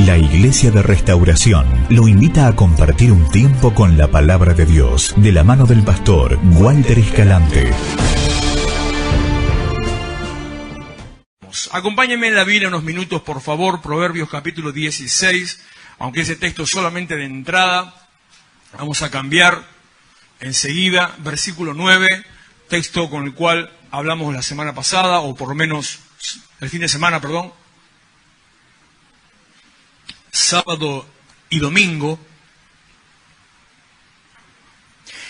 La Iglesia de Restauración lo invita a compartir un tiempo con la Palabra de Dios, de la mano del pastor Walter Escalante. Acompáñenme en la Biblia unos minutos, por favor, Proverbios capítulo 16, aunque ese texto solamente de entrada, vamos a cambiar enseguida, versículo 9, texto con el cual hablamos la semana pasada, o por lo menos el fin de semana, perdón, sábado y domingo.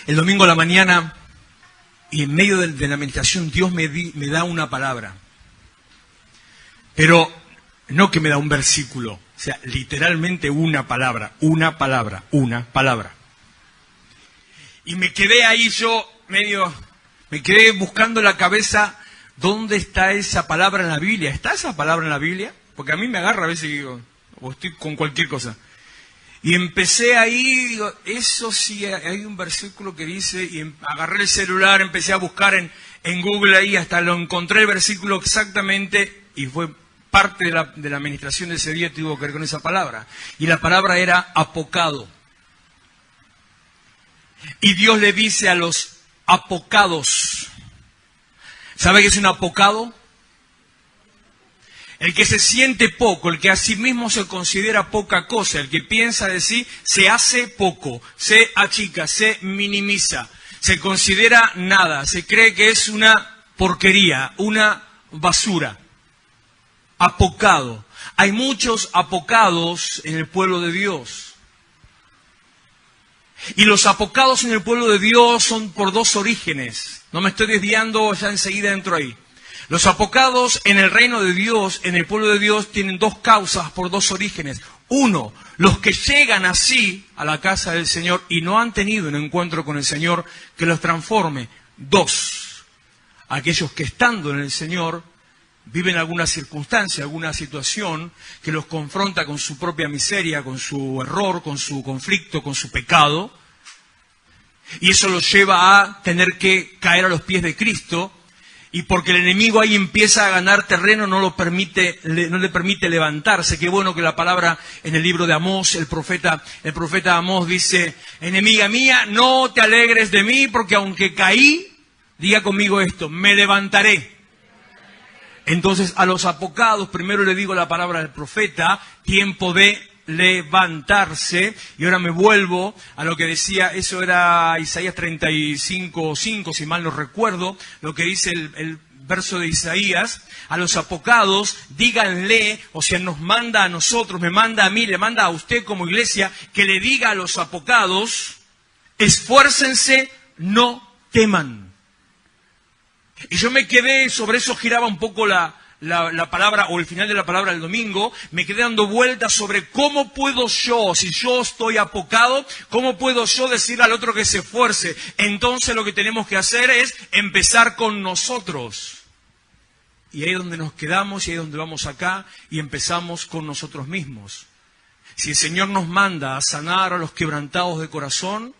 El domingo a la mañana, y en medio de la meditación, Dios me da una palabra. Pero no que me da un versículo, o sea, literalmente una palabra. Y me quedé ahí me quedé buscando en la cabeza, ¿dónde está esa palabra en la Biblia? ¿Está esa palabra en la Biblia? Porque a mí me agarra a veces y digo, o estoy con cualquier cosa. Y empecé ahí, digo, eso sí, hay un versículo que dice, y agarré el celular, empecé a buscar en Google ahí, hasta lo encontré el versículo exactamente, y fue parte de la administración de ese día, tuvo que ver con esa palabra. Y la palabra era apocado. Y Dios le dice a los apocados, ¿sabe qué es un apocado? El que se siente poco, el que a sí mismo se considera poca cosa, el que piensa de sí, se hace poco, se achica, se minimiza, se considera nada, se cree que es una porquería, una basura. Apocado. Hay muchos apocados en el pueblo de Dios. Y los apocados en el pueblo de Dios son por dos orígenes. No me estoy desviando, ya enseguida entro ahí. Los apocados en el reino de Dios, en el pueblo de Dios, tienen dos causas por dos orígenes. Uno, los que llegan así a la casa del Señor y no han tenido un encuentro con el Señor que los transforme. Dos, aquellos que estando en el Señor viven alguna circunstancia, alguna situación que los confronta con su propia miseria, con su error, con su conflicto, con su pecado. Y eso los lleva a tener que caer a los pies de Cristo. Y porque el enemigo ahí empieza a ganar terreno, no le permite levantarse. Qué bueno que la palabra en el libro de Amós, el profeta Amós dice, enemiga mía, no te alegres de mí, porque aunque caí, diga conmigo esto, me levantaré. Entonces a los apocados, primero le digo la palabra del profeta, tiempo de levantarse, y ahora me vuelvo a lo que decía, eso era Isaías 35:5, si mal no recuerdo, lo que dice el verso de Isaías, a los apocados, díganle, o sea, nos manda a nosotros, me manda a mí, le manda a usted como iglesia, que le diga a los apocados, esfuércense, no teman. Y yo me quedé, sobre eso giraba un poco la palabra, o el final de la palabra del domingo, me quedé dando vueltas sobre cómo puedo yo, si yo estoy apocado, cómo puedo yo decirle al otro que se esfuerce. Entonces lo que tenemos que hacer es empezar con nosotros. Y ahí es donde nos quedamos, y ahí es donde vamos acá, y empezamos con nosotros mismos. Si el Señor nos manda a sanar a los quebrantados de corazón,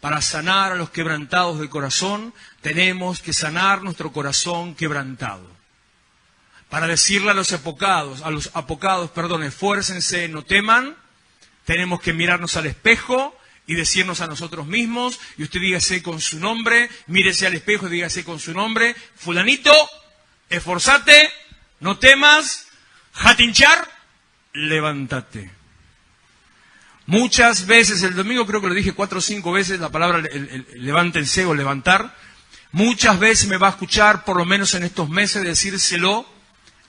para sanar a los quebrantados de corazón, tenemos que sanar nuestro corazón quebrantado. Para decirle a los apocados, esfuércense, no teman, tenemos que mirarnos al espejo y decirnos a nosotros mismos, y usted dígase con su nombre, mírese al espejo y dígase con su nombre, fulanito, esforzate, no temas, jatinchar, levántate. Muchas veces, el domingo creo que lo dije 4 o 5 veces, la palabra levántense o levantar. Muchas veces me va a escuchar, por lo menos en estos meses, decírselo,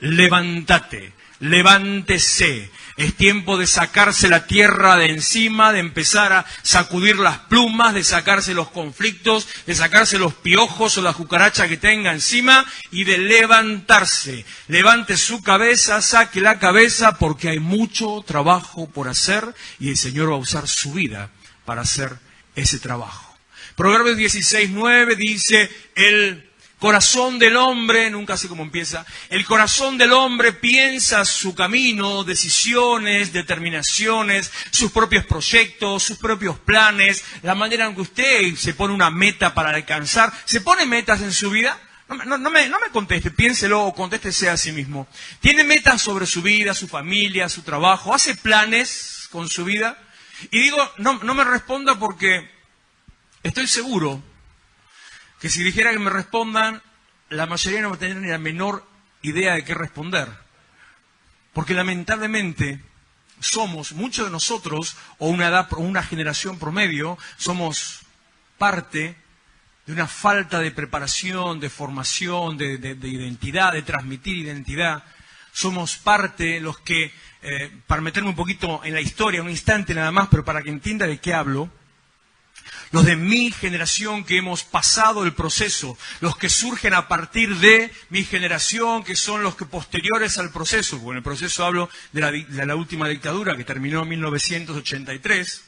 levántate, levántese. Es tiempo de sacarse la tierra de encima, de empezar a sacudir las plumas, de sacarse los conflictos, de sacarse los piojos o la cucaracha que tenga encima y de levantarse. Levante su cabeza, saque la cabeza, porque hay mucho trabajo por hacer y el Señor va a usar su vida para hacer ese trabajo. Proverbios 16:9 dice, el corazón del hombre, nunca sé cómo empieza, el corazón del hombre piensa su camino, decisiones, determinaciones, sus propios proyectos, sus propios planes, la manera en que usted se pone una meta para alcanzar. ¿Se pone metas en su vida? No me conteste, piénselo o contéstese a sí mismo. ¿Tiene metas sobre su vida, su familia, su trabajo? ¿Hace planes con su vida? Y digo, no me responda porque estoy seguro que si dijera que me respondan, la mayoría no va a tener ni la menor idea de qué responder. Porque lamentablemente muchos de nosotros, o una generación promedio, somos parte de una falta de preparación, de formación, de identidad, de transmitir identidad. Somos parte los que, para meterme un poquito en la historia, un instante nada más, pero para que entienda de qué hablo, los de mi generación que hemos pasado el proceso, los que surgen a partir de mi generación, que son los que posteriores al proceso, porque en el proceso hablo de la última dictadura que terminó en 1983,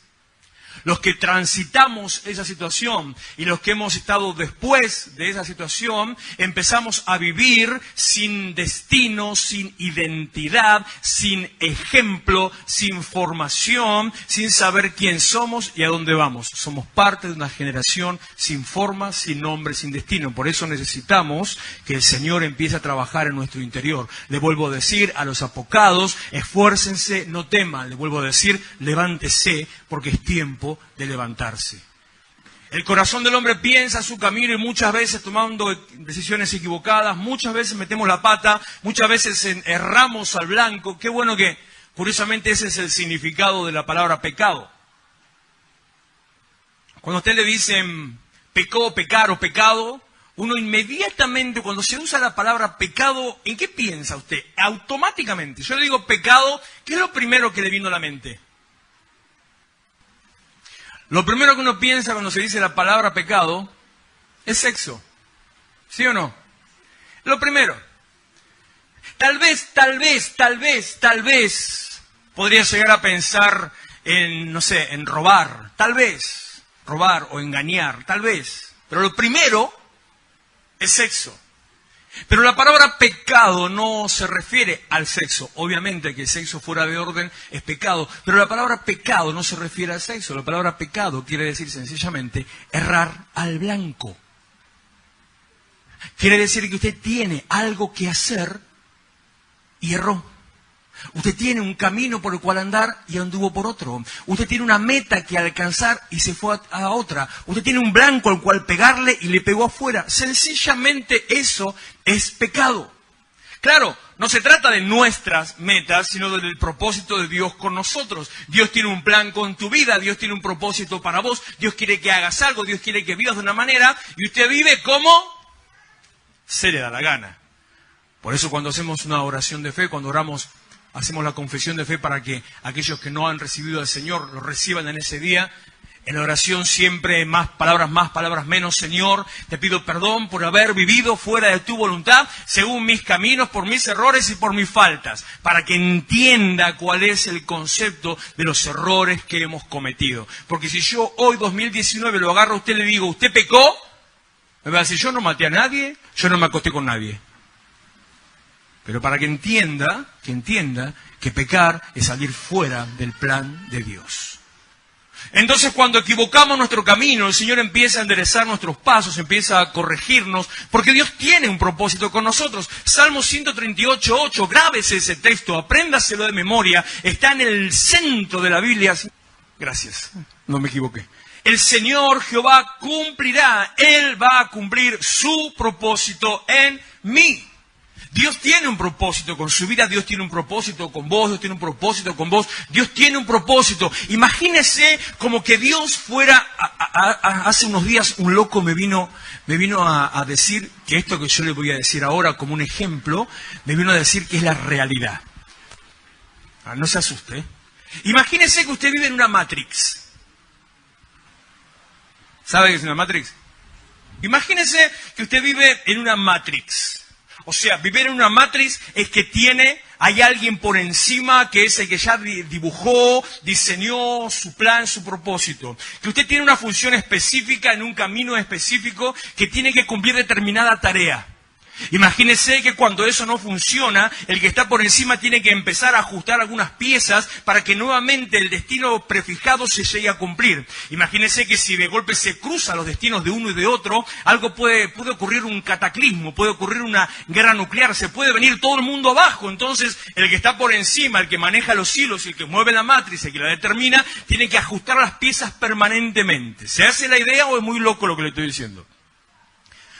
los que transitamos esa situación y los que hemos estado después de esa situación, empezamos a vivir sin destino, sin identidad, sin ejemplo, sin formación, sin saber quién somos y a dónde vamos. Somos parte de una generación sin forma, sin nombre, sin destino. Por eso necesitamos que el Señor empiece a trabajar en nuestro interior. Le vuelvo a decir a los apocados, esfuércense, no teman. Le vuelvo a decir, levántese, porque es tiempo de levantarse. El corazón del hombre piensa su camino y muchas veces tomando decisiones equivocadas, muchas veces metemos la pata, muchas veces erramos al blanco. Qué bueno que, curiosamente, ese es el significado de la palabra pecado. Cuando a usted le dicen pecó, pecar o pecado, uno inmediatamente, cuando se usa la palabra pecado, ¿en qué piensa usted? Automáticamente. Yo le digo pecado, ¿qué es lo primero que le vino a la mente? Lo primero que uno piensa cuando se dice la palabra pecado es sexo. ¿Sí o no? Lo primero. Tal vez podría llegar a pensar en, no sé, en robar. Tal vez. Robar o engañar. Tal vez. Pero lo primero es sexo. Pero la palabra pecado no se refiere al sexo. Obviamente que el sexo fuera de orden es pecado. Pero la palabra pecado no se refiere al sexo. La palabra pecado quiere decir sencillamente errar al blanco. Quiere decir que usted tiene algo que hacer y erró. Usted tiene un camino por el cual andar y anduvo por otro. Usted tiene una meta que alcanzar y se fue a otra. Usted tiene un blanco al cual pegarle y le pegó afuera. Sencillamente eso es pecado. Claro, no se trata de nuestras metas, sino del propósito de Dios con nosotros. Dios tiene un plan con tu vida, Dios tiene un propósito para vos, Dios quiere que hagas algo, Dios quiere que vivas de una manera y usted vive como se le da la gana. Por eso cuando hacemos una oración de fe, cuando oramos, hacemos la confesión de fe para que aquellos que no han recibido al Señor lo reciban en ese día. En la oración siempre más, palabras menos. Señor, te pido perdón por haber vivido fuera de tu voluntad, según mis caminos, por mis errores y por mis faltas, para que entienda cuál es el concepto de los errores que hemos cometido. Porque si yo hoy, 2019, lo agarro a usted y le digo, ¿usted pecó? Me va a decir, yo no maté a nadie, yo no me acosté con nadie. Pero para que entienda que pecar es salir fuera del plan de Dios. Entonces cuando equivocamos nuestro camino, el Señor empieza a enderezar nuestros pasos, empieza a corregirnos, porque Dios tiene un propósito con nosotros. Salmo 138:8, grábese ese texto, apréndaselo de memoria, está en el centro de la Biblia. Gracias, no me equivoqué. El Señor Jehová cumplirá, Él va a cumplir su propósito en mí. Dios tiene un propósito con su vida, Dios tiene un propósito con vos, Dios tiene un propósito con vos, Dios tiene un propósito. Imagínese como que Dios fuera, hace unos días un loco me vino a decir que esto que yo le voy a decir ahora como un ejemplo, me vino a decir que es la realidad. No se asuste. Imagínese que usted vive en una Matrix. ¿Sabe qué es una Matrix? Imagínese que usted vive en una Matrix. O sea, vivir en una matriz es que hay alguien por encima que es el que ya dibujó, diseñó su plan, su propósito. Que usted tiene una función específica en un camino específico que tiene que cumplir determinada tarea. Imagínese que cuando eso no funciona, el que está por encima tiene que empezar a ajustar algunas piezas para que nuevamente el destino prefijado se llegue a cumplir. Imagínese que si de golpe se cruzan los destinos de uno y de otro, algo puede ocurrir un cataclismo, puede ocurrir una guerra nuclear, se puede venir todo el mundo abajo. Entonces, el que está por encima, el que maneja los hilos, el que mueve la matriz, el que la determina, tiene que ajustar las piezas permanentemente. ¿Se hace la idea o es muy loco lo que le estoy diciendo?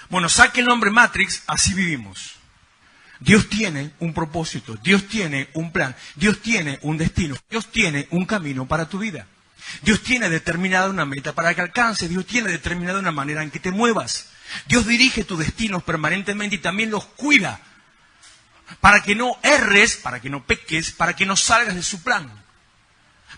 Bueno, saque el nombre Matrix, así vivimos. Dios tiene un propósito, Dios tiene un plan, Dios tiene un destino, Dios tiene un camino para tu vida. Dios tiene determinada una meta para que alcances, Dios tiene determinada una manera en que te muevas. Dios dirige tus destinos permanentemente y también los cuida para que no erres, para que no peques, para que no salgas de su plan.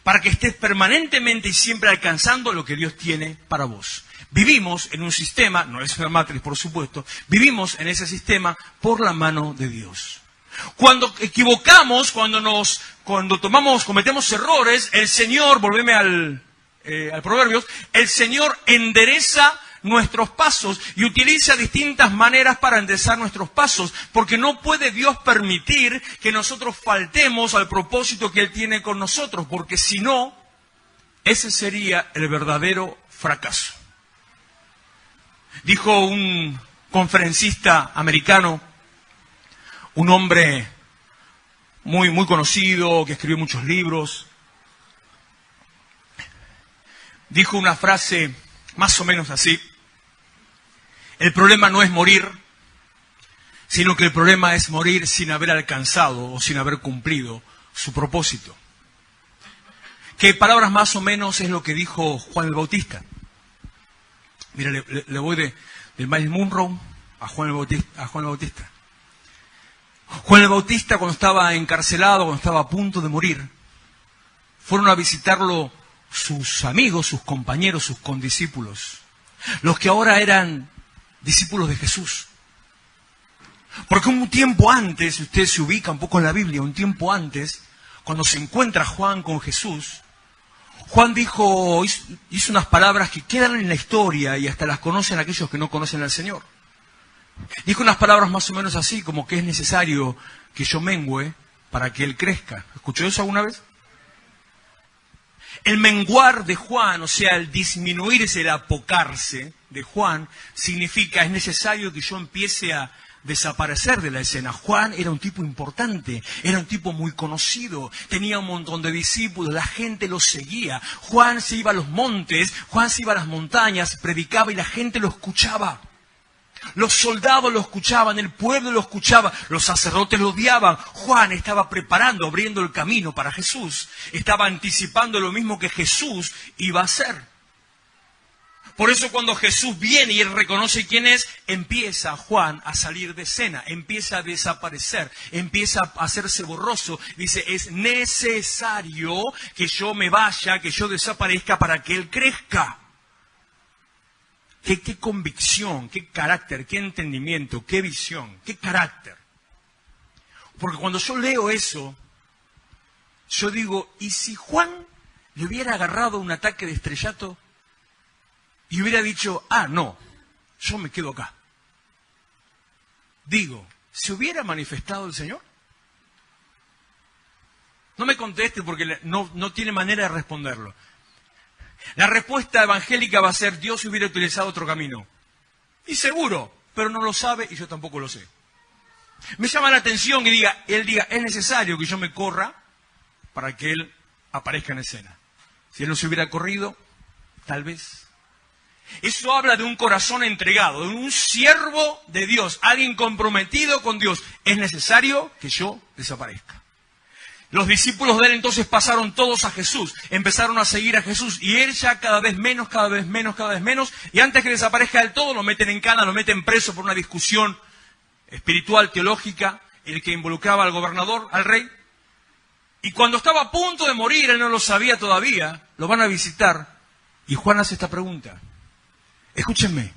Para que estés permanentemente y siempre alcanzando lo que Dios tiene para vos. Vivimos en un sistema, no es una matriz por supuesto, vivimos en ese sistema por la mano de Dios. Cuando equivocamos, cometemos errores, el Señor, volveme al Proverbios, el Señor endereza nuestros pasos y utiliza distintas maneras para enderezar nuestros pasos, porque no puede Dios permitir que nosotros faltemos al propósito que Él tiene con nosotros, porque si no, ese sería el verdadero fracaso. Dijo un conferencista americano, un hombre muy, muy conocido, que escribió muchos libros, dijo una frase más o menos así: el problema no es morir, sino que el problema es morir sin haber alcanzado o sin haber cumplido su propósito. ¿Qué palabras más o menos es lo que dijo Juan el Bautista? Mira, le voy de Miles Monroe a Juan el Bautista. Juan el Bautista, cuando estaba encarcelado, cuando estaba a punto de morir, fueron a visitarlo sus amigos, sus compañeros, sus condiscípulos, los que ahora eran discípulos de Jesús. Porque un tiempo antes, si usted se ubica un poco en la Biblia, un tiempo antes, cuando se encuentra Juan con Jesús, Juan hizo unas palabras que quedan en la historia y hasta las conocen aquellos que no conocen al Señor. Dijo unas palabras más o menos así, como que es necesario que yo mengüe para que Él crezca. ¿Escuchó eso alguna vez? El menguar de Juan, o sea, el disminuirse, el apocarse de Juan, significa es necesario que yo empiece a desaparecer de la escena. Juan era un tipo importante, era un tipo muy conocido, tenía un montón de discípulos, la gente lo seguía. Juan se iba a los montes, Juan se iba a las montañas, predicaba y la gente lo escuchaba. Los soldados lo escuchaban, el pueblo lo escuchaba, los sacerdotes lo odiaban. Juan estaba preparando, abriendo el camino para Jesús. Estaba anticipando lo mismo que Jesús iba a hacer. Por eso cuando Jesús viene y Él reconoce quién es, empieza Juan a salir de escena, empieza a desaparecer, empieza a hacerse borroso. Dice, es necesario que yo me vaya, que yo desaparezca para que Él crezca. ¿Qué convicción, qué carácter, qué entendimiento, qué visión, qué carácter? Porque cuando yo leo eso, yo digo, ¿y si Juan le hubiera agarrado un ataque de estrellato y hubiera dicho, no, yo me quedo acá? Digo, ¿se hubiera manifestado el Señor? No me conteste porque no tiene manera de responderlo. La respuesta evangélica va a ser, Dios hubiera utilizado otro camino. Y seguro, pero no lo sabe y yo tampoco lo sé. Me llama la atención que Él diga, es necesario que yo me corra para que Él aparezca en escena. Si Él no se hubiera corrido, tal vez. Eso habla de un corazón entregado, de un siervo de Dios, alguien comprometido con Dios. Es necesario que yo desaparezca. Los discípulos de Él entonces pasaron todos a Jesús, empezaron a seguir a Jesús y Él ya cada vez menos, y antes que desaparezca del todo lo meten en cana, lo meten preso por una discusión espiritual, teológica, el que involucraba al gobernador, al rey. Y cuando estaba a punto de morir, Él no lo sabía todavía, lo van a visitar y Juan hace esta pregunta. Escúchenme,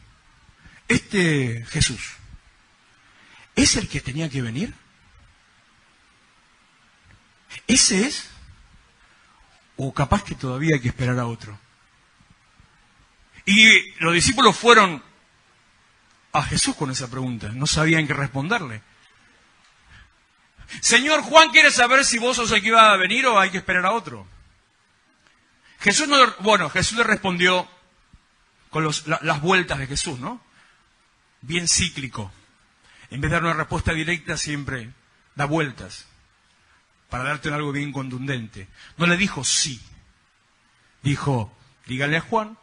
¿este Jesús es el que tenía que venir? ¿Ese es? ¿O capaz que todavía hay que esperar a otro? Y los discípulos fueron a Jesús con esa pregunta. No sabían qué responderle. Señor, Juan quiere saber si vos sos el que iba a venir o hay que esperar a otro. Jesús le respondió con las vueltas de Jesús, ¿no? Bien cíclico. En vez de dar una respuesta directa, siempre da vueltas para darte algo bien contundente. No le dijo sí. Dijo, díganle a Juan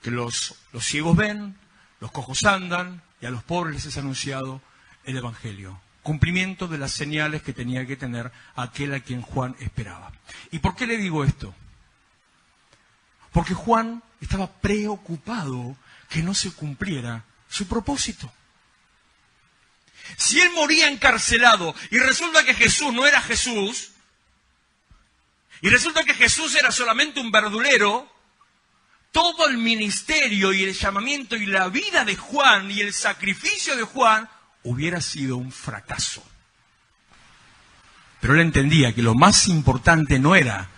que los ciegos ven, los cojos andan y a los pobres les es anunciado el Evangelio. Cumplimiento de las señales que tenía que tener aquel a quien Juan esperaba. ¿Y por qué le digo esto? Porque Juan estaba preocupado que no se cumpliera su propósito. Si él moría encarcelado y resulta que Jesús no era Jesús, y resulta que Jesús era solamente un verdulero, todo el ministerio y el llamamiento y la vida de Juan y el sacrificio de Juan hubiera sido un fracaso. Pero él entendía que lo más importante no era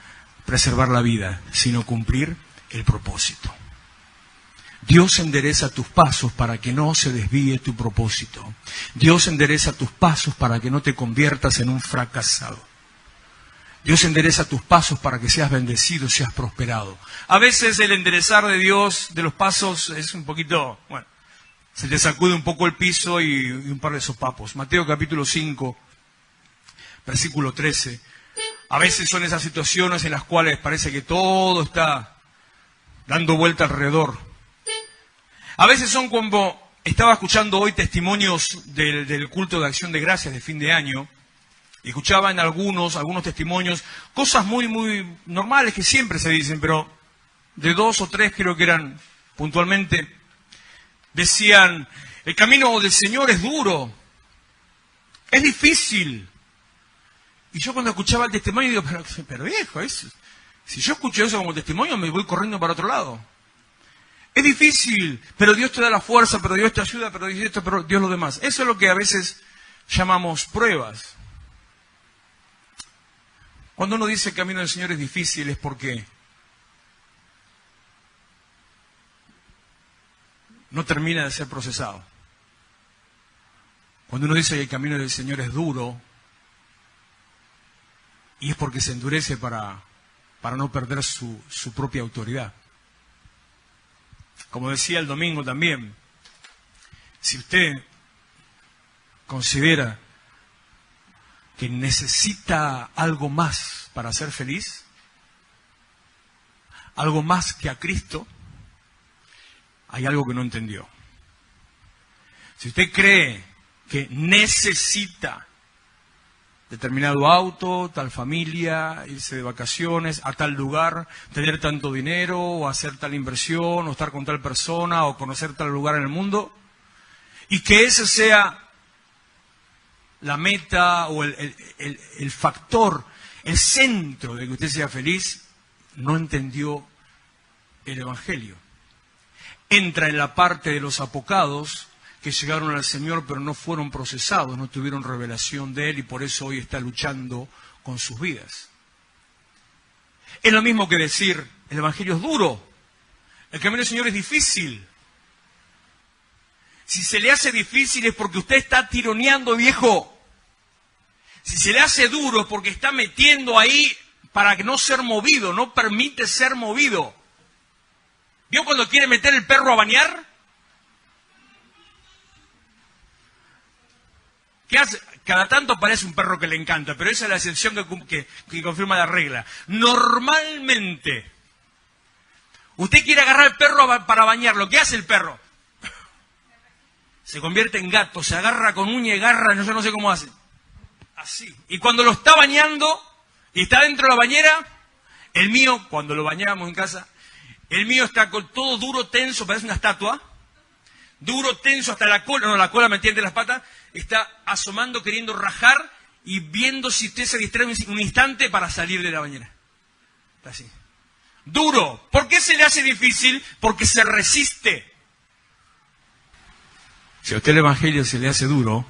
preservar la vida, sino cumplir el propósito. Dios endereza tus pasos para que no se desvíe tu propósito. Dios endereza tus pasos para que no te conviertas en un fracasado. Dios endereza tus pasos para que seas bendecido, seas prosperado. A veces el enderezar de Dios, de los pasos, es un poquito, se te sacude un poco el piso y un par de sopapos. Mateo capítulo 5, versículo 13. A veces son esas situaciones en las cuales parece que todo está dando vuelta alrededor. A veces son como, estaba escuchando hoy testimonios del culto de acción de gracias de fin de año, y escuchaba en algunos testimonios, cosas muy, muy normales que siempre se dicen, pero de 2 o 3 creo que eran puntualmente, decían, el camino del Señor es duro, es difícil. Y yo cuando escuchaba el testimonio digo, pero viejo, si yo escucho eso como testimonio me voy corriendo para otro lado. Es difícil, pero Dios te da la fuerza, pero Dios te ayuda, pero Dios lo demás. Eso es lo que a veces llamamos pruebas. Cuando uno dice el camino del Señor es difícil es porque no termina de ser procesado. Cuando uno dice que el camino del Señor es duro, y es porque se endurece para no perder su propia autoridad. Como decía el domingo también, si usted considera que necesita algo más para ser feliz, algo más que a Cristo, hay algo que no entendió. Si usted cree que necesita determinado auto, tal familia, irse de vacaciones a tal lugar, tener tanto dinero, o hacer tal inversión, o estar con tal persona, o conocer tal lugar en el mundo, y que ese sea la meta o el factor, el centro de que usted sea feliz, no entendió el Evangelio. Entra en la parte de los apocados que llegaron al Señor pero no fueron procesados, no tuvieron revelación de Él y por eso hoy está luchando con sus vidas. Es lo mismo que decir, el Evangelio es duro, el camino del Señor es difícil. Si se le hace difícil es porque usted está tironeando, viejo. Si se le hace duro es porque está metiendo ahí para no ser movido, no permite ser movido. ¿Vio cuando quiere meter el perro a bañar? ¿Qué hace? Cada tanto parece un perro que le encanta, pero esa es la excepción que confirma la regla. Normalmente, usted quiere agarrar al perro para bañarlo. ¿Qué hace el perro? Se convierte en gato, se agarra con uña y garra, yo no sé cómo hace. Así. Y cuando lo está bañando y está dentro de la bañera, el mío, cuando lo bañábamos en casa, el mío está con todo duro, tenso, parece una estatua. Duro, tenso, hasta la cola, la cola me entiende las patas, está asomando, queriendo rajar y viendo si usted se distrae un instante para salir de la bañera. Está así. Duro. ¿Por qué se le hace difícil? Porque se resiste. Si a usted el Evangelio se le hace duro,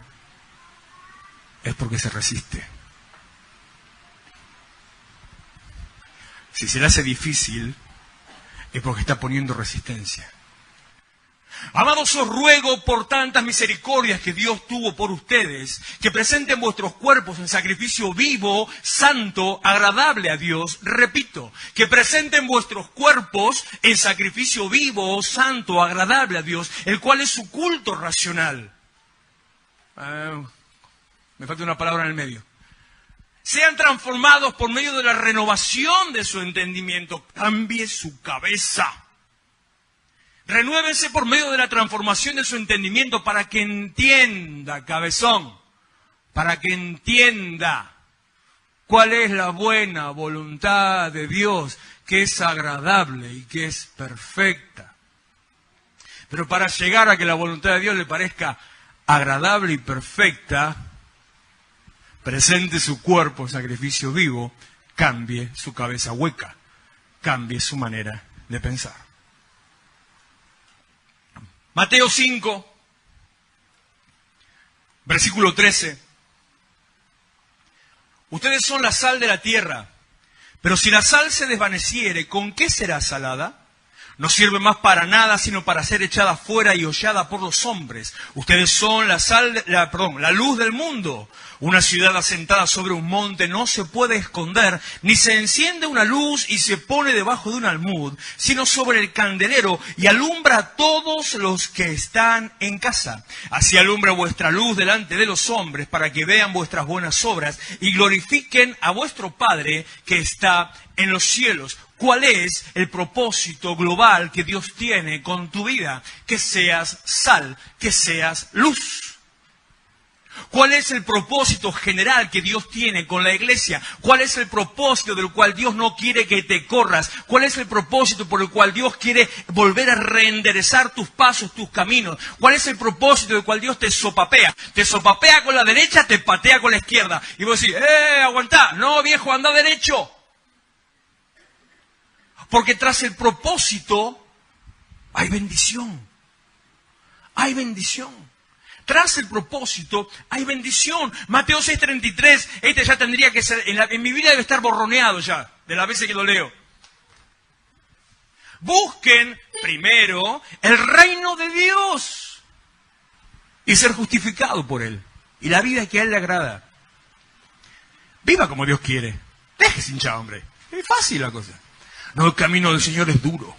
es porque se resiste. Si se le hace difícil, es porque está poniendo resistencia. Amados, os ruego por tantas misericordias que Dios tuvo por ustedes, que presenten vuestros cuerpos en sacrificio vivo, santo, agradable a Dios. Repito, que presenten vuestros cuerpos en sacrificio vivo, santo, agradable a Dios, el cual es su culto racional. Me falta una palabra en el medio. Sean transformados por medio de la renovación de su entendimiento. Cambie su cabeza. Renuévense por medio de la transformación de su entendimiento para que entienda, cabezón, para que entienda cuál es la buena voluntad de Dios, que es agradable y que es perfecta. Pero para llegar a que la voluntad de Dios le parezca agradable y perfecta, presente su cuerpo en sacrificio vivo, cambie su cabeza hueca, cambie su manera de pensar. Mateo 5, versículo 13. Ustedes son la sal de la tierra, pero si la sal se desvaneciere, ¿con qué será salada? No sirve más para nada, sino para ser echada fuera y hollada por los hombres. Ustedes son la luz del mundo. Una ciudad asentada sobre un monte no se puede esconder, ni se enciende una luz y se pone debajo de un almud, sino sobre el candelero y alumbra a todos los que están en casa. Así alumbra vuestra luz delante de los hombres, para que vean vuestras buenas obras y glorifiquen a vuestro Padre que está en los cielos. ¿Cuál es el propósito global que Dios tiene con tu vida? Que seas sal, que seas luz. ¿Cuál es el propósito general que Dios tiene con la iglesia? ¿Cuál es el propósito del cual Dios no quiere que te corras? ¿Cuál es el propósito por el cual Dios quiere volver a reenderezar tus pasos, tus caminos? ¿Cuál es el propósito del cual Dios te sopapea? Te sopapea con la derecha, te patea con la izquierda. Y vos decís, aguantá. No, viejo, anda derecho. Porque tras el propósito hay bendición. Hay bendición. Tras el propósito hay bendición. Mateo 6:33, este ya tendría que ser, en mi vida debe estar borroneado ya, de las veces que lo leo. Busquen primero el reino de Dios y ser justificado por Él. Y la vida que a Él le agrada. Viva como Dios quiere. Déjese hinchar, hombre. Es fácil la cosa. No, el camino del Señor es duro.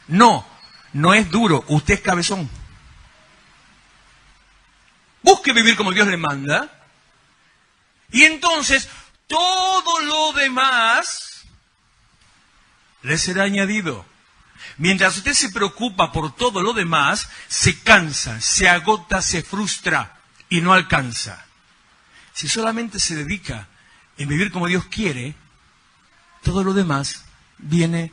No, no es duro. Usted es cabezón. Busque vivir como Dios le manda. Y entonces, todo lo demás le será añadido. Mientras usted se preocupa por todo lo demás, se cansa, se agota, se frustra y no alcanza. Si solamente se dedica en vivir como Dios quiere, todo lo demás viene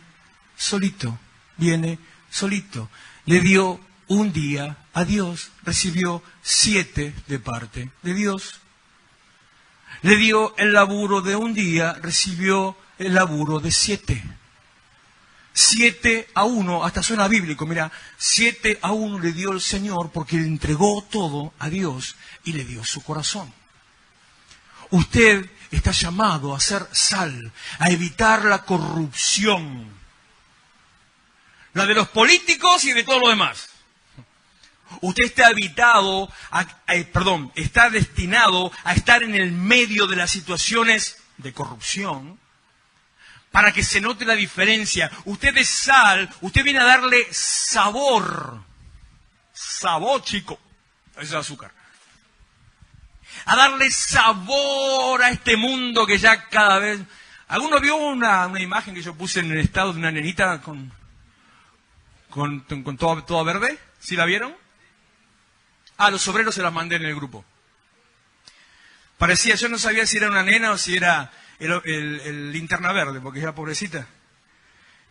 solito, viene solito. Le dio un día a Dios, recibió 7 de parte de Dios. Le dio el laburo de un día, recibió el laburo de 7. 7-1, hasta suena bíblico, mira, 7-1 le dio el Señor porque le entregó todo a Dios y le dio su corazón. Usted está llamado a ser sal, a evitar la corrupción, la de los políticos y de todo lo demás. Usted está está destinado a estar en el medio de las situaciones de corrupción para que se note la diferencia. Usted es sal, usted viene a darle sabor. Sabor, chico. Eso es azúcar. A darle sabor a este mundo que ya cada vez... ¿Alguno vio una imagen que yo puse en el estado de una nenita con toda verde? ¿Sí la vieron? Ah, los obreros se las mandé en el grupo. Parecía, yo no sabía si era una nena o si era el linterna verde, porque era pobrecita.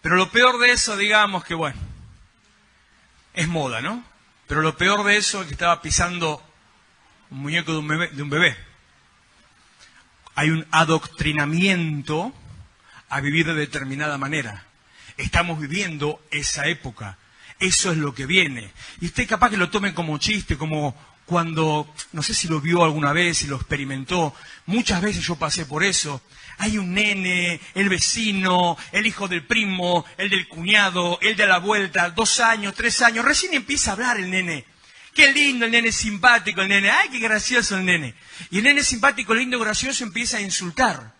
Pero lo peor de eso, digamos que bueno, es moda, ¿no? Pero lo peor de eso es que estaba pisando un muñeco de un bebé. Hay un adoctrinamiento a vivir de determinada manera. Estamos viviendo esa época. Eso es lo que viene. Y usted capaz que lo tome como chiste, como cuando, no sé si lo vio alguna vez, si lo experimentó, muchas veces yo pasé por eso. Hay un nene, el vecino, el hijo del primo, el del cuñado, el de la vuelta, 2 años, 3 años, recién empieza a hablar el nene. Qué lindo el nene, simpático el nene, ay, qué gracioso el nene. Y el nene simpático, lindo, gracioso empieza a insultar.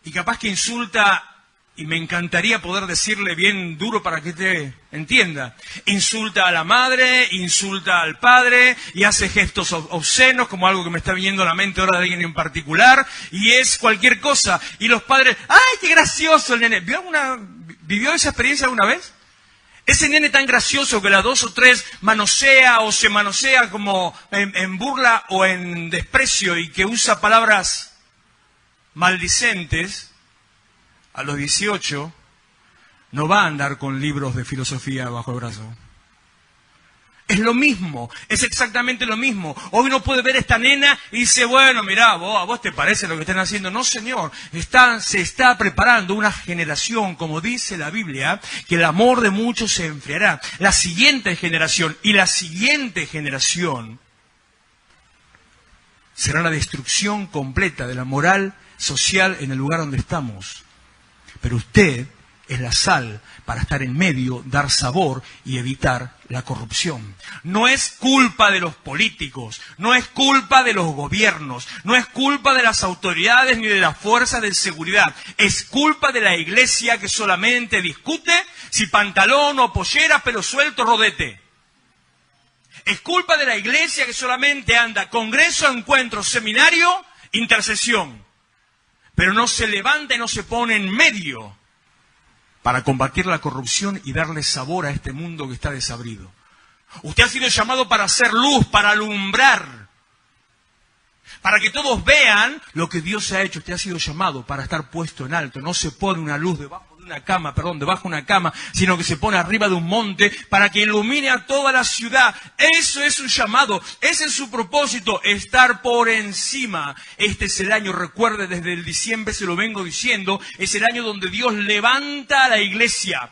Y capaz que insulta, y me encantaría poder decirle bien duro para que te entienda. Insulta a la madre, insulta al padre, y hace gestos obscenos, como algo que me está viniendo a la mente ahora de alguien en particular, y es cualquier cosa. Y los padres, ¡ay, qué gracioso el nene! ¿Vivió esa experiencia alguna vez? Ese nene tan gracioso que las 2 o 3 manosea o se manosea como en burla o en desprecio y que usa palabras maldicentes, a los 18 no va a andar con libros de filosofía bajo el brazo. Es lo mismo, es exactamente lo mismo. Hoy uno puede ver a esta nena y dice, bueno, mirá, a vos te parece lo que están haciendo. No, señor, se está preparando una generación, como dice la Biblia, que el amor de muchos se enfriará. La siguiente generación y la siguiente generación será la destrucción completa de la moral social en el lugar donde estamos. Pero usted es la sal para estar en medio, dar sabor y evitar la corrupción. No es culpa de los políticos, no es culpa de los gobiernos, no es culpa de las autoridades ni de las fuerzas de seguridad. Es culpa de la iglesia que solamente discute si pantalón o pollera, pelo suelto, rodete. Es culpa de la iglesia que solamente anda congreso, encuentro, seminario, intercesión. Pero no se levanta y no se pone en medio para combatir la corrupción y darle sabor a este mundo que está desabrido. Usted ha sido llamado para hacer luz, para alumbrar, para que todos vean lo que Dios ha hecho. Usted ha sido llamado para estar puesto en alto. No se pone una luz debajo de una cama, sino que se pone arriba de un monte para que ilumine a toda la ciudad. Eso es su llamado, ese es su propósito, estar por encima. Este es el año, recuerde, desde el diciembre se lo vengo diciendo, es el año donde Dios levanta a la iglesia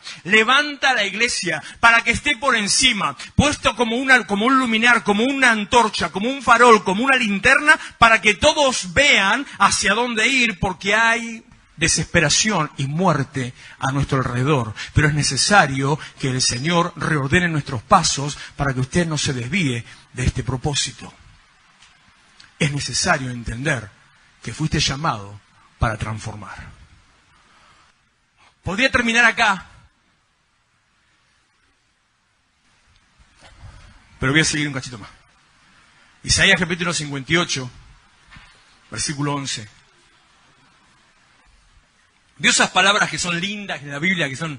para que esté por encima, puesto como un luminar, como una antorcha, como un farol, como una linterna, para que todos vean hacia dónde ir, porque hay desesperación y muerte a nuestro alrededor. Pero es necesario que el Señor reordene nuestros pasos para que usted no se desvíe de este propósito. Es necesario entender que fuiste llamado para transformar. Podría terminar acá, pero voy a seguir un cachito más. Isaías capítulo 58, versículo 11. Vio esas palabras que son lindas en la Biblia, que son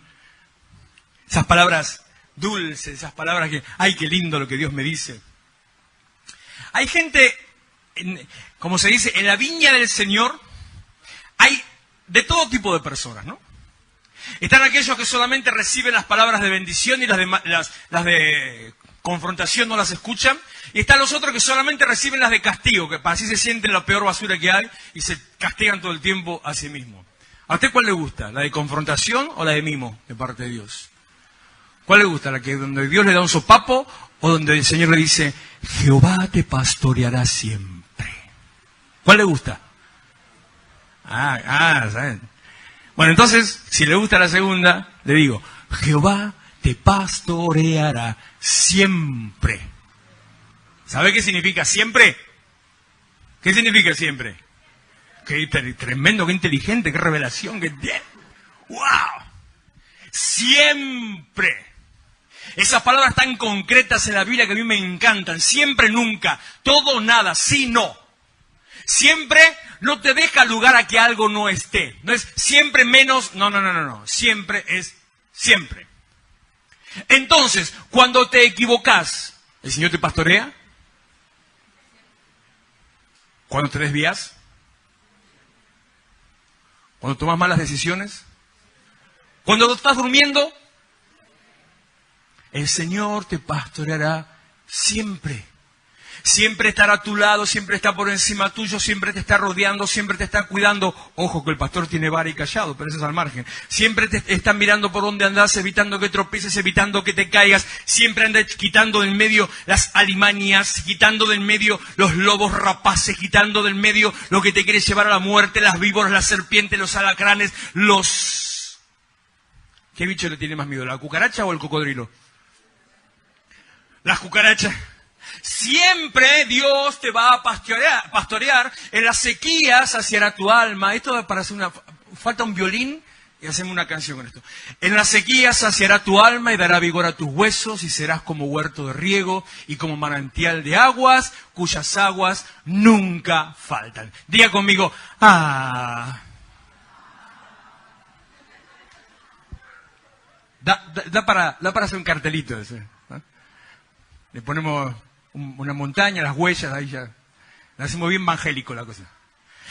esas palabras dulces, esas palabras que, ¡ay, qué lindo lo que Dios me dice! Hay gente, como se dice, en la viña del Señor, hay de todo tipo de personas, ¿no? Están aquellos que solamente reciben las palabras de bendición y las de confrontación no las escuchan. Y están los otros que solamente reciben las de castigo, que así se sienten la peor basura que hay y se castigan todo el tiempo a sí mismos. ¿A usted cuál le gusta? ¿La de confrontación o la de mimo de parte de Dios? ¿Cuál le gusta? ¿La que donde Dios le da un sopapo o donde el Señor le dice, Jehová te pastoreará siempre? ¿Cuál le gusta? ¿Saben? Bueno, entonces, si le gusta la segunda, le digo, Jehová te pastoreará siempre. ¿Sabe qué significa siempre? ¿Qué significa siempre? Qué tremendo, qué inteligente, qué revelación, qué bien. ¡Wow! Siempre. Esas palabras tan concretas en la Biblia que a mí me encantan. Siempre, nunca. Todo, nada. Sí, no. Siempre no te deja lugar a que algo no esté. No es siempre menos. No. Siempre es siempre. Entonces, cuando te equivocas, ¿el Señor te pastorea? ¿Cuando te desvías? ¿Cuando tomas malas decisiones? ¿Cuando estás durmiendo? El Señor te pastoreará siempre. Siempre estará a tu lado, siempre está por encima tuyo, siempre te está rodeando, siempre te está cuidando. Ojo que el pastor tiene vara y callado, pero eso es al margen. Siempre te está mirando por dónde andas, evitando que tropieces, evitando que te caigas. Siempre anda quitando del medio las alimañas, quitando del medio los lobos rapaces, quitando del medio lo que te quiere llevar a la muerte, las víboras, las serpientes, los alacranes, los... ¿Qué bicho le tiene más miedo, la cucaracha o el cocodrilo? Las cucarachas. Siempre Dios te va a pastorear. En las sequías saciará tu alma. Esto para hacer una... Falta un violín y hacemos una canción con esto. En las sequías saciará tu alma y dará vigor a tus huesos y serás como huerto de riego y como manantial de aguas, cuyas aguas nunca faltan. Diga conmigo, ¡ah! Da para hacer un cartelito ese, ¿no? Le ponemos una montaña, las huellas, ahí ya. Le hacemos bien evangélico la cosa.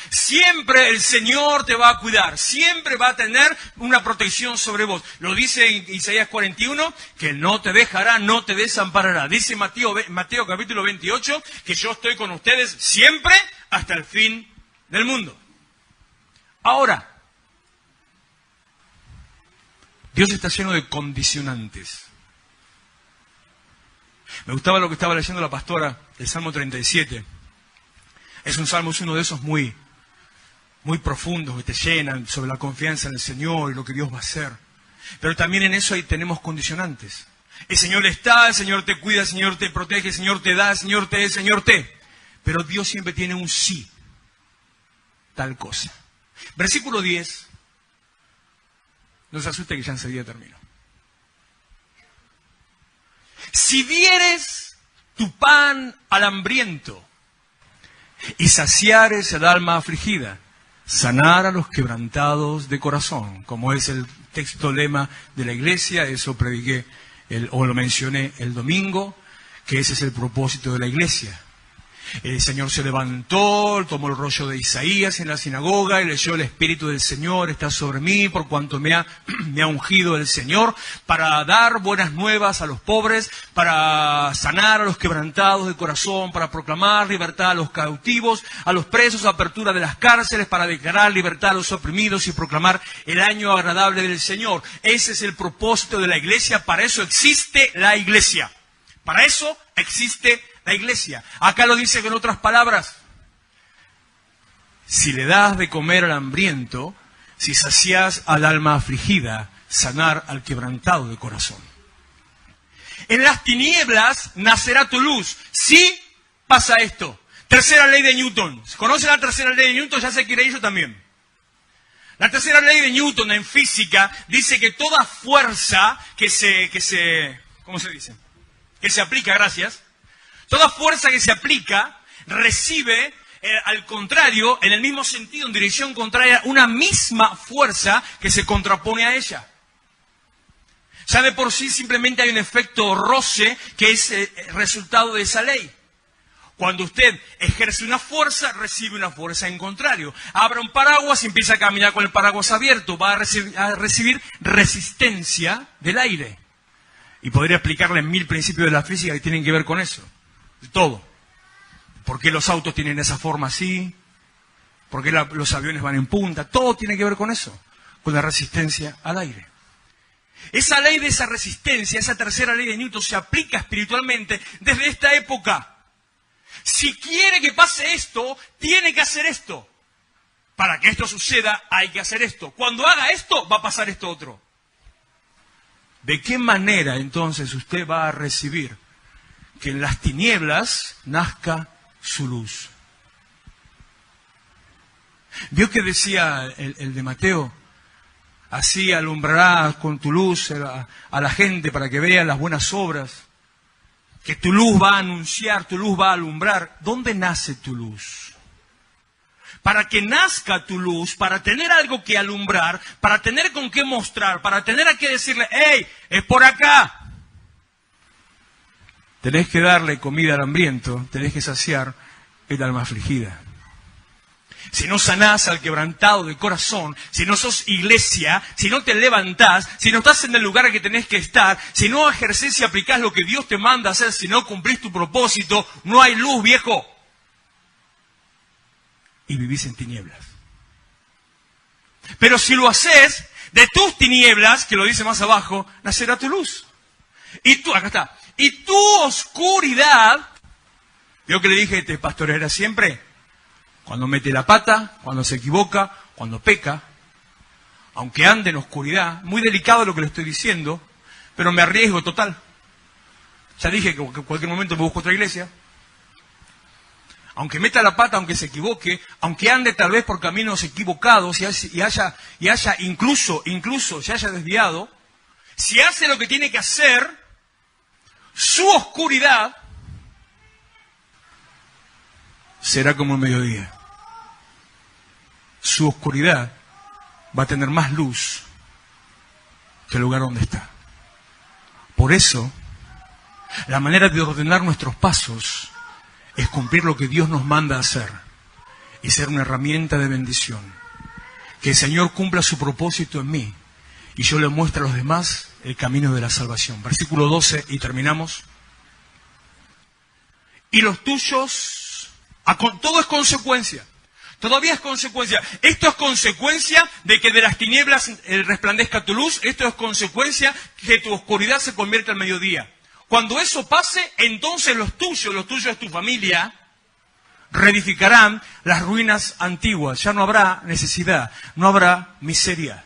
Siempre el Señor te va a cuidar, siempre va a tener una protección sobre vos. Lo dice en Isaías 41, que no te dejará, no te desamparará. Dice Mateo capítulo 28, que yo estoy con ustedes siempre hasta el fin del mundo. Ahora, Dios está lleno de condicionantes. Me gustaba lo que estaba leyendo la pastora, el Salmo 37. Es un salmo, es uno de esos muy profundos que te llenan sobre la confianza en el Señor y lo que Dios va a hacer. Pero también en eso ahí tenemos condicionantes. El Señor está, el Señor te cuida, el Señor te protege, el Señor te da, el Señor te, el Señor te. Pero Dios siempre tiene un sí, tal cosa. Versículo 10. No se asuste que ya enseguida termino. Si dieres tu pan al hambriento y saciares el alma afligida, sanar a los quebrantados de corazón, como es el texto lema de la iglesia, eso prediqué o lo mencioné el domingo, que ese es el propósito de la iglesia. El Señor se levantó, tomó el rollo de Isaías en la sinagoga y leyó: el Espíritu del Señor está sobre mí, por cuanto me ha ungido el Señor para dar buenas nuevas a los pobres, para sanar a los quebrantados de corazón, para proclamar libertad a los cautivos, a los presos, apertura de las cárceles, para declarar libertad a los oprimidos y proclamar el año agradable del Señor. Ese es el propósito de la iglesia, para eso existe la iglesia. Para eso existe la iglesia. Acá lo dice con otras palabras. Si le das de comer al hambriento, si sacias al alma afligida, sanar al quebrantado de corazón. En las tinieblas nacerá tu luz. Sí pasa esto. Tercera ley de Newton. ¿Conocen la tercera ley de Newton? Ya sé que iré yo también. La tercera ley de Newton en física dice que toda fuerza que se ¿cómo se dice? Que se aplica, gracias. Toda fuerza que se aplica recibe, al contrario, en el mismo sentido, en dirección contraria, una misma fuerza que se contrapone a ella. Ya de por sí simplemente hay un efecto roce que es resultado de esa ley. Cuando usted ejerce una fuerza, recibe una fuerza en contrario. Abra un paraguas y empieza a caminar con el paraguas abierto. Va a recibir resistencia del aire. Y podría explicarle 1000 principios de la física que tienen que ver con eso. De todo. ¿Por qué los autos tienen esa forma así? ¿Por qué los aviones van en punta? Todo tiene que ver con eso. Con la resistencia al aire. Esa ley de esa resistencia, esa tercera ley de Newton, se aplica espiritualmente desde esta época. Si quiere que pase esto, tiene que hacer esto. Para que esto suceda, hay que hacer esto. Cuando haga esto, va a pasar esto otro. ¿De qué manera entonces usted va a recibir que en las tinieblas nazca su luz? ¿Vio que decía el de Mateo? Así alumbrarás con tu luz a la gente para que vean las buenas obras. Que tu luz va a anunciar, tu luz va a alumbrar. ¿Dónde nace tu luz? Para que nazca tu luz, para tener algo que alumbrar, para tener con qué mostrar, para tener a qué decirle: ¡hey, es por acá! Tenés que darle comida al hambriento, tenés que saciar el alma afligida. si no sanás al quebrantado de corazón, si no sos iglesia, si no te levantás, si no estás en el lugar que tenés que estar, si no ejercés y aplicás lo que Dios te manda hacer, si no cumplís tu propósito, no hay luz, viejo. Y vivís en tinieblas. Pero si lo haces, de tus tinieblas, que lo dice más abajo, nacerá tu luz. Y tú, acá está, y tu oscuridad, ¿vio que le dije, te pastoreará siempre? Cuando mete la pata, cuando se equivoca, cuando peca, aunque ande en oscuridad, muy delicado lo que le estoy diciendo, pero me arriesgo total. Ya dije que en cualquier momento me busco otra iglesia. Aunque meta la pata, aunque se equivoque, aunque ande tal vez por caminos equivocados y haya incluso se haya desviado, si hace lo que tiene que hacer, su oscuridad será como el mediodía. Su oscuridad va a tener más luz que el lugar donde está. Por eso, la manera de ordenar nuestros pasos es cumplir lo que Dios nos manda a hacer y ser una herramienta de bendición. Que el Señor cumpla su propósito en mí y yo le muestre a los demás el camino de la salvación. Versículo 12 y terminamos. Y los tuyos, todo es consecuencia. Todavía es consecuencia. Esto es consecuencia de que de las tinieblas resplandezca tu luz. Esto es consecuencia que tu oscuridad se convierta en mediodía. Cuando eso pase, entonces los tuyos es tu familia, reedificarán las ruinas antiguas. Ya no habrá necesidad, no habrá miseria,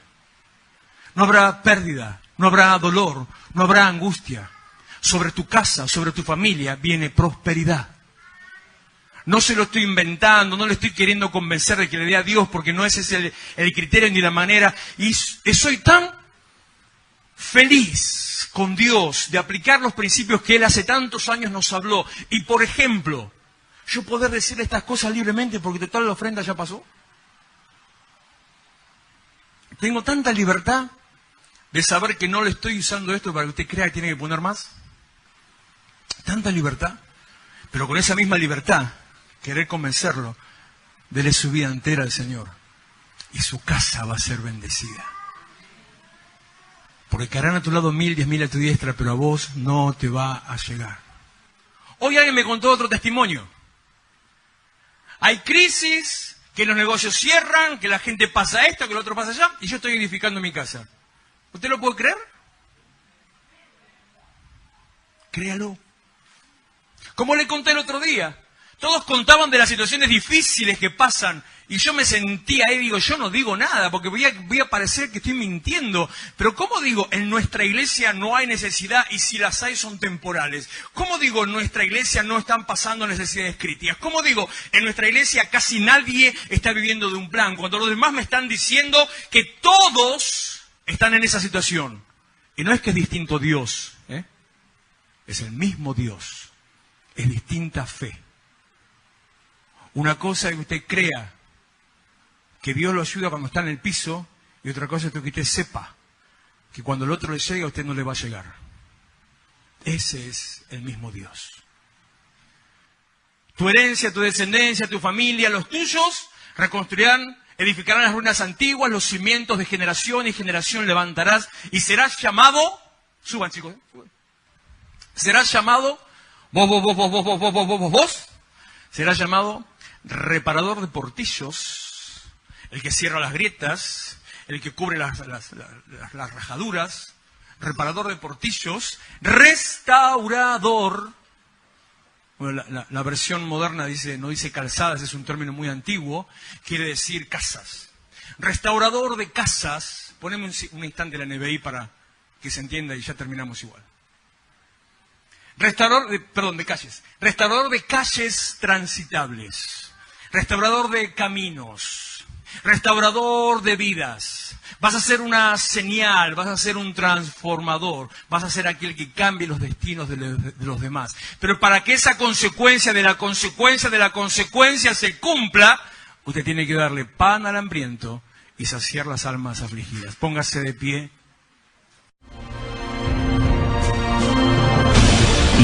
no habrá pérdida, no habrá dolor, no habrá angustia. Sobre tu casa, sobre tu familia viene prosperidad. No se lo estoy inventando, no le estoy queriendo convencer de que le dé a Dios, porque no ese es el criterio ni la manera. Y soy tan feliz con Dios de aplicar los principios que Él hace tantos años nos habló. Y por ejemplo, yo poder decirle estas cosas libremente porque total la ofrenda ya pasó. Tengo tanta libertad de saber que no le estoy usando esto para que usted crea que tiene que poner más. Tanta libertad. Pero con esa misma libertad, querer convencerlo, dele su vida entera al Señor. Y su casa va a ser bendecida. Porque caerán a tu lado 1000, 10.000 a tu diestra, pero a vos no te va a llegar. Hoy alguien me contó otro testimonio. Hay crisis, que los negocios cierran, que la gente pasa esto, que lo otro pasa allá, y yo estoy edificando mi casa. ¿Usted lo puede creer? Créalo. Como le conté el otro día, todos contaban de las situaciones difíciles que pasan, y yo me sentía ahí, digo, yo no digo nada, porque voy a parecer que estoy mintiendo. Pero ¿cómo digo, en nuestra iglesia no hay necesidad, y si las hay son temporales? ¿Cómo digo, en nuestra iglesia no están pasando necesidades críticas? ¿Cómo digo, en nuestra iglesia casi nadie está viviendo de un plan, cuando los demás me están diciendo que todos están en esa situación? Y no es que es distinto Dios, es el mismo Dios, es distinta fe. Una cosa es que usted crea que Dios lo ayuda cuando está en el piso, y otra cosa es que usted sepa que cuando el otro le llega, a usted no le va a llegar. Ese es el mismo Dios. Tu herencia, tu descendencia, tu familia, los tuyos, reconstruirán, edificarán las ruinas antiguas, los cimientos de generación y generación levantarás, y serás llamado, suban chicos, suban. Serás llamado, vos, serás llamado reparador de portillos, el que cierra las grietas, el que cubre las rajaduras, reparador de portillos, restaurador. Bueno, la versión moderna no dice calzadas, es un término muy antiguo, quiere decir casas. Restaurador de casas, poneme un instante la NBI para que se entienda y ya terminamos igual. De calles. Restaurador de calles transitables. Restaurador de caminos. Restaurador de vidas. Vas a ser una señal, vas a ser un transformador, vas a ser aquel que cambie los destinos de los demás. Pero para que esa consecuencia de la consecuencia de la consecuencia se cumpla, usted tiene que darle pan al hambriento y saciar las almas afligidas. Póngase de pie.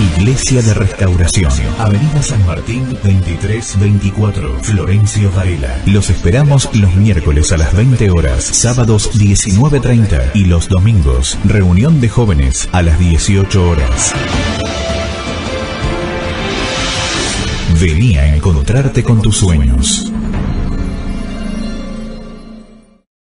Iglesia de Restauración, Avenida San Martín 2324, Florencio Varela. Los esperamos los miércoles a las 20 horas, sábados 19:30 y los domingos, reunión de jóvenes a las 18 horas. Vení a encontrarte con tus sueños.